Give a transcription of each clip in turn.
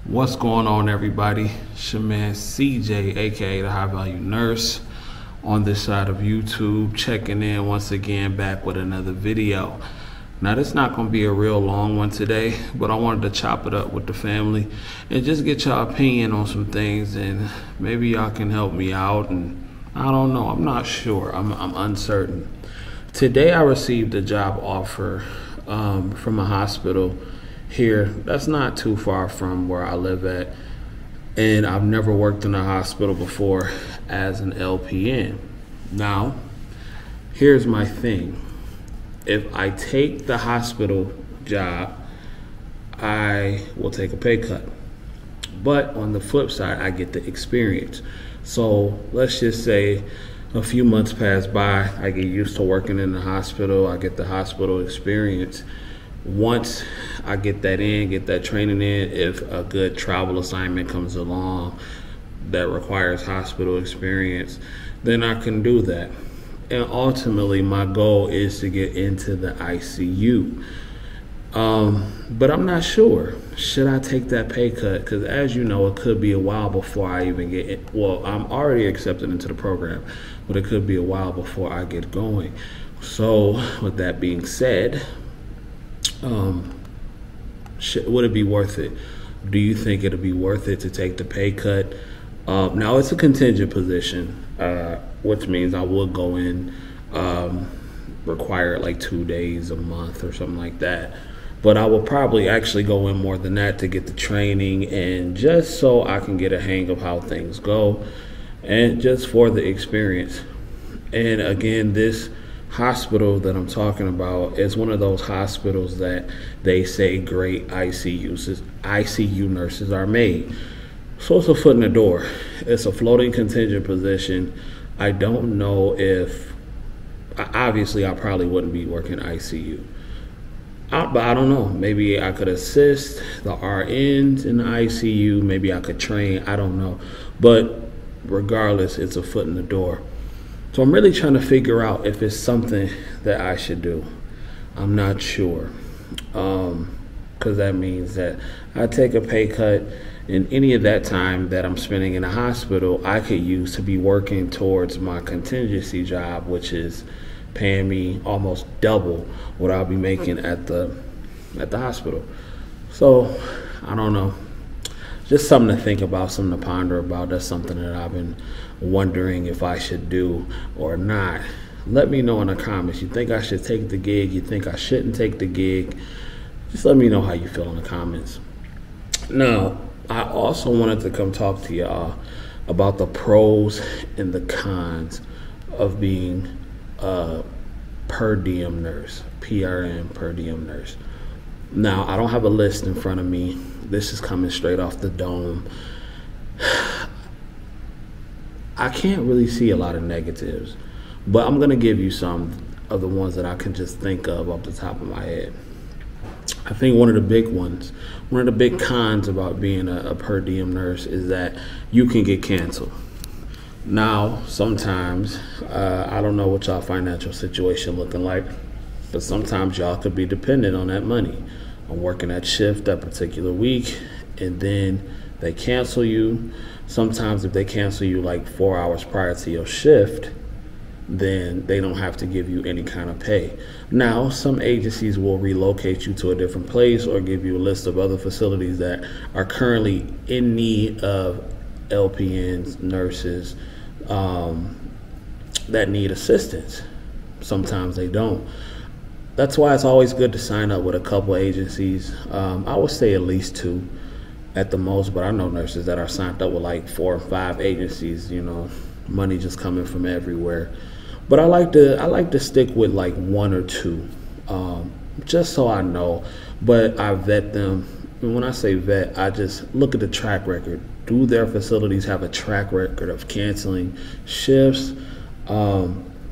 What's going on, everybody? It's your man CJ, aka the High Value Nurse, on this side of YouTube, checking in once again, back with another video. Now, this is not going to be a real long one today, but I wanted to chop it up with the family and just get y'all opinion on some things, and maybe y'all can help me out. And I don't know, I'm not sure, I'm uncertain. Today I received a job offer from a hospital here that's not too far from where I live at, and I've never worked in a hospital before as an LPN. Now, here's my thing. If I take the hospital job, I will take a pay cut. But on the flip side, I get the experience. So let's just say a few months pass by, I get used to working in the hospital, I get the hospital experience. Once I get that training in, if a good travel assignment comes along that requires hospital experience, then I can do that. And ultimately, my goal is to get into the ICU. But I'm not sure. Should I take that pay cut? Because as you know, it could be a while before I even get it. Well, I'm already accepted into the program, but it could be a while before I get going. So with that being said, would it be worth it? Do you think it'll be worth it to take the pay cut? Now, it's a contingent position, which means I would go in, require like 2 days a month or something like that. But I will probably actually go in more than that to get the training, and just so I can get a hang of how things go, and just for the experience. And again, this hospital that I'm talking about is one of those hospitals that they say great ICU nurses are made. So it's a foot in the door. It's a floating contingent position. I don't know if, obviously I probably wouldn't be working ICU. But I don't know, maybe I could assist the RNs in the ICU, maybe I could train, I don't know. But regardless, it's a foot in the door. So I'm really trying to figure out if it's something that I should do. I'm not sure, because that means that I take a pay cut, and any of that time that I'm spending in a hospital, I could use to be working towards my contingency job, which is paying me almost double what I'll be making at the hospital. So I don't know. Just something to think about, something to ponder about. That's something that I've been wondering if I should do or not. Let me know in the comments. You think I should take the gig? You think I shouldn't take the gig? Just let me know how you feel in the comments. Now, I also wanted to come talk to y'all about the pros and the cons of being a per diem nurse, PRN, per diem nurse. Now, I don't have a list in front of me. This is coming straight off the dome. I can't really see a lot of negatives, but I'm going to give you some of the ones that I can just think of off the top of my head. I think one of the big cons about being a per diem nurse is that you can get canceled. Now, sometimes, I don't know what y'all financial situation looking like, but sometimes y'all could be dependent on that money. I'm working that shift that particular week, and then they cancel you. Sometimes if they cancel you like 4 hours prior to your shift, then they don't have to give you any kind of pay. Now, some agencies will relocate you to a different place or give you a list of other facilities that are currently in need of LPNs, nurses, that need assistance. Sometimes they don't. That's why it's always good to sign up with a couple agencies. I would say at least 2 at the most, but I know nurses that are signed up with like 4 or 5 agencies, you know, money just coming from everywhere. But I like to stick with like 1 or 2, just so I know. But I vet them. And when I say vet, I just look at the track record. Do their facilities have a track record of canceling shifts?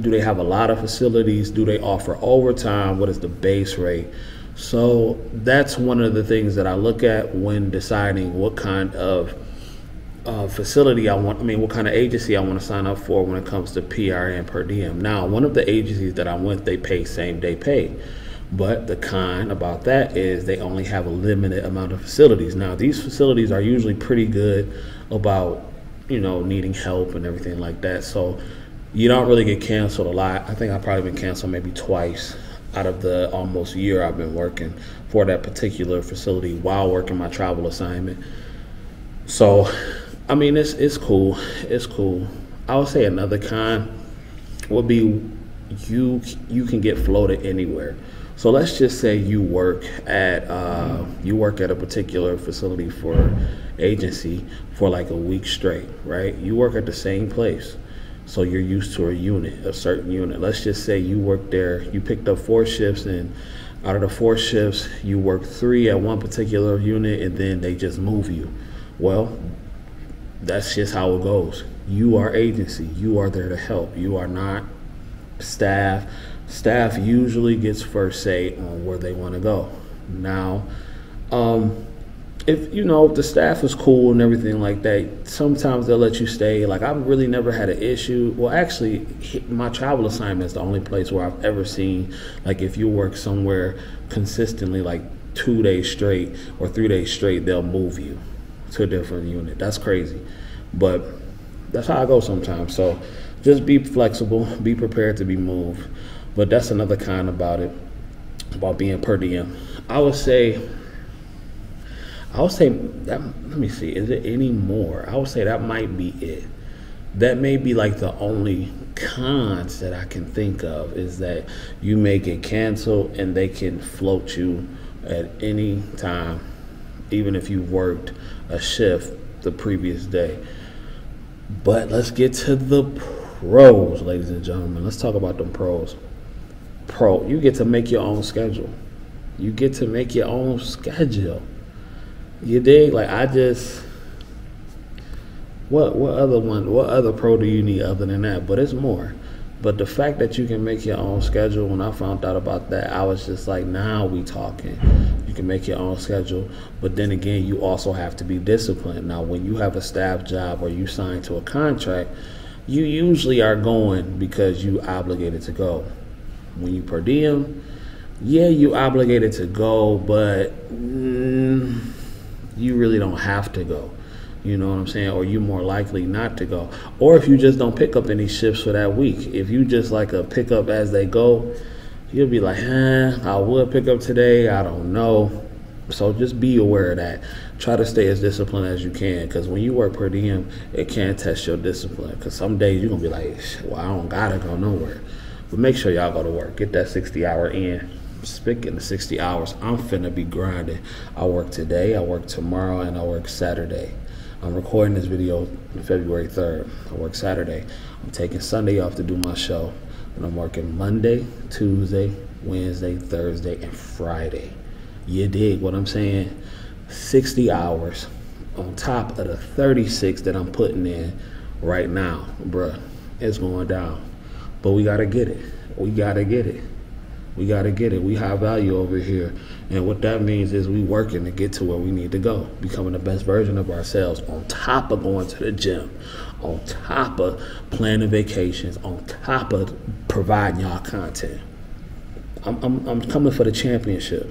Do they have a lot of facilities? Do they offer overtime? What is the base rate? So that's one of the things that I look at when deciding what kind of facility what kind of agency I want to sign up for when it comes to PRN per diem. Now, one of the agencies that I'm with, they pay same day pay, But the con about that is they only have a limited amount of facilities. Now, these facilities are usually pretty good about, needing help and everything like that. So you don't really get canceled a lot. I think I've probably been canceled maybe twice out of the almost year I've been working for that particular facility while working my travel assignment. So, I mean, it's cool. It's cool. I would say another con would be you can get floated anywhere. So let's just say you work at a particular facility for agency for like a week straight, right? You work at the same place. So you're used to a certain unit. Let's just say you work there, you picked up 4 shifts, and out of the 4 shifts, you work 3 at one particular unit, and then they just move you. Well, that's just how it goes. You are agency. You are there to help. You are not staff. Staff usually gets first say on where they want to go. Now, if the staff is cool and everything like that, sometimes they'll let you stay. Like, I've really never had an issue. Well, actually, my travel assignment is the only place where I've ever seen, like, if you work somewhere consistently, like 2 days straight or 3 days straight, they'll move you to a different unit. That's crazy. But that's how I go sometimes. So just be flexible, be prepared to be moved. But that's another con about it, about being per diem. I would say that, let me see, is it any more? I would say that might be it. That may be like the only cons that I can think of, is that you may get canceled and they can float you at any time, even if you worked a shift the previous day. But let's get to the pros, ladies and gentlemen. Let's talk about them pros. You get to make your own schedule. You get to make your own schedule. You dig? Like, what other pro do you need other than that? But it's more. But the fact that you can make your own schedule, when I found out about that, I was just like, now we talking. You can make your own schedule, but then again, you also have to be disciplined. Now, when you have a staff job or you sign to a contract, you usually are going because you obligated to go. When you per diem, yeah, you obligated to go, but you really don't have to go. You know what I'm saying? Or you're more likely not to go. Or if you just don't pick up any shifts for that week. If you just like a pick up as they go, you'll be like, I would pick up today. I don't know. So just be aware of that. Try to stay as disciplined as you can, because when you work per diem, it can test your discipline. Because some days you're going to be like, well, I don't got to go nowhere. But make sure y'all go to work. Get that 60-hour in. Speaking of 60 hours, I'm finna be grinding. I work today, I work tomorrow, and I work Saturday. I'm recording this video February 3rd. I work Saturday. I'm taking Sunday off to do my show. And I'm working Monday, Tuesday, Wednesday, Thursday, and Friday. You dig what I'm saying? 60 hours on top of the 36 that I'm putting in right now. Bruh, it's going down. But we gotta get it. We gotta get it. We gotta get it. We high value over here. And what that means is we working to get to where we need to go, becoming the best version of ourselves, on top of going to the gym, on top of planning vacations, on top of providing y'all content. I'm coming for the championship.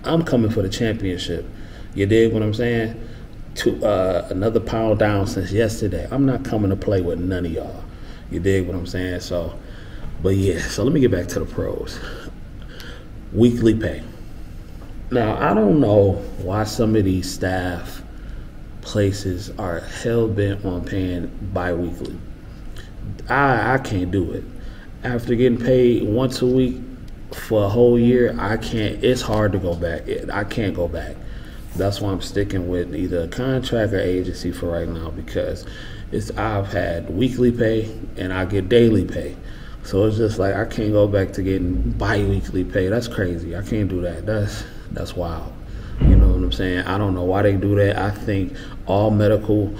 I'm coming for the championship. You dig what I'm saying? Another pound down since yesterday. I'm not coming to play with none of y'all. You dig what I'm saying? So, but yeah, so let me get back to the pros. Weekly pay. Now, I don't know why some of these staff places are hell-bent on paying bi-weekly. I can't do it. After getting paid once a week for a whole year, I can't. It's hard to go back. I can't go back. That's why I'm sticking with either a contract or agency for right now, because I've had weekly pay and I get daily pay. So it's just like I can't go back to getting bi-weekly pay. That's crazy. I can't do that. That's wild. You know what I'm saying? I don't know why they do that. I think all medical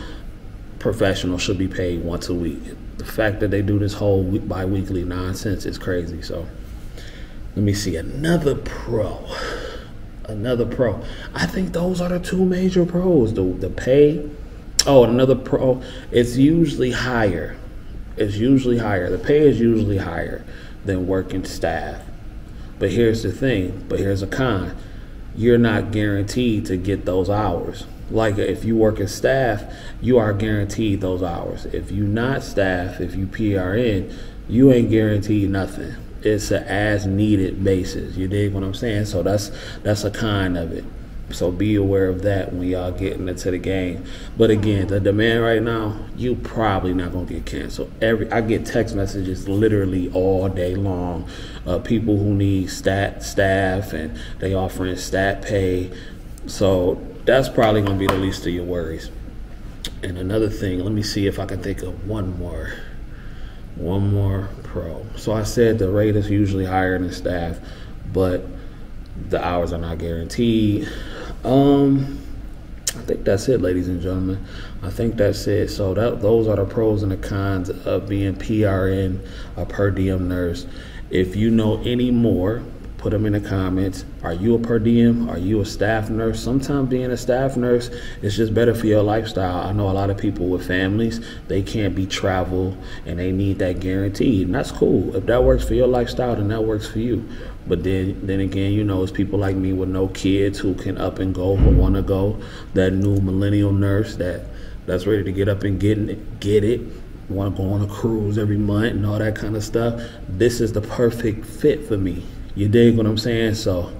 professionals should be paid once a week. The fact that they do this whole bi-weekly nonsense is crazy. So let me see, another pro. I think those are the two major pros. The pay. Oh, another pro. It's usually higher. The pay is usually higher than working staff. But here's the thing, but here's a con. You're not guaranteed to get those hours. Like if you work as staff, you are guaranteed those hours. If you not staff, if you PRN, you ain't guaranteed nothing. It's an as needed basis. You dig what I'm saying? So that's a con of it. So be aware of that when y'all getting into the game. But again, the demand right now, you probably not gonna get canceled. I get text messages literally all day long. People who need staff and they offering stat pay. So that's probably gonna be the least of your worries. And another thing, let me see if I can think of one more pro. So I said the rate is usually higher than staff, but the hours are not guaranteed. I think that's it, ladies and gentlemen. I think that's it. So those are the pros and the cons of being PRN, a per diem nurse. If you know any more, put them in the comments. Are you a per diem? Are you a staff nurse? Sometimes being a staff nurse is just better for your lifestyle. I know a lot of people with families, they can't be travel and they need that guaranteed. And that's cool. If that works for your lifestyle, then that works for you. But then again, you know, it's people like me with no kids who can up and go or want to go. That new millennial nurse that's ready to get up and get it. Want to go on a cruise every month and all that kind of stuff. This is the perfect fit for me. You dig what I'm saying? So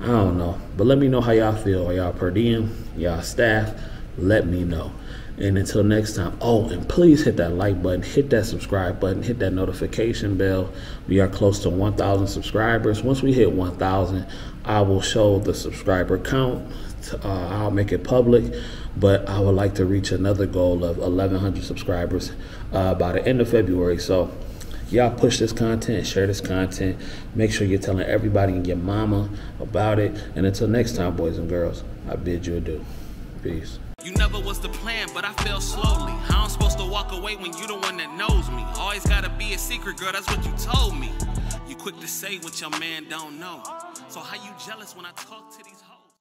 I don't know, but let me know how y'all feel. Are y'all per diem? Y'all staff? Let me know. And until next time, oh, and please hit that like button, hit that subscribe button, hit that notification bell. We are close to 1,000 subscribers. Once we hit 1,000, I will show the subscriber count. I'll make it public, but I would like to reach another goal of 1,100 subscribers by the end of February. So y'all push this content, share this content. Make sure you're telling everybody and your mama about it. And until next time, boys and girls, I bid you adieu. Peace. You never was the plan, but I fell slowly. How I'm supposed to walk away when you the one that knows me? Always gotta be a secret, girl, that's what you told me. You quick to say what your man don't know. So how you jealous when I talk to these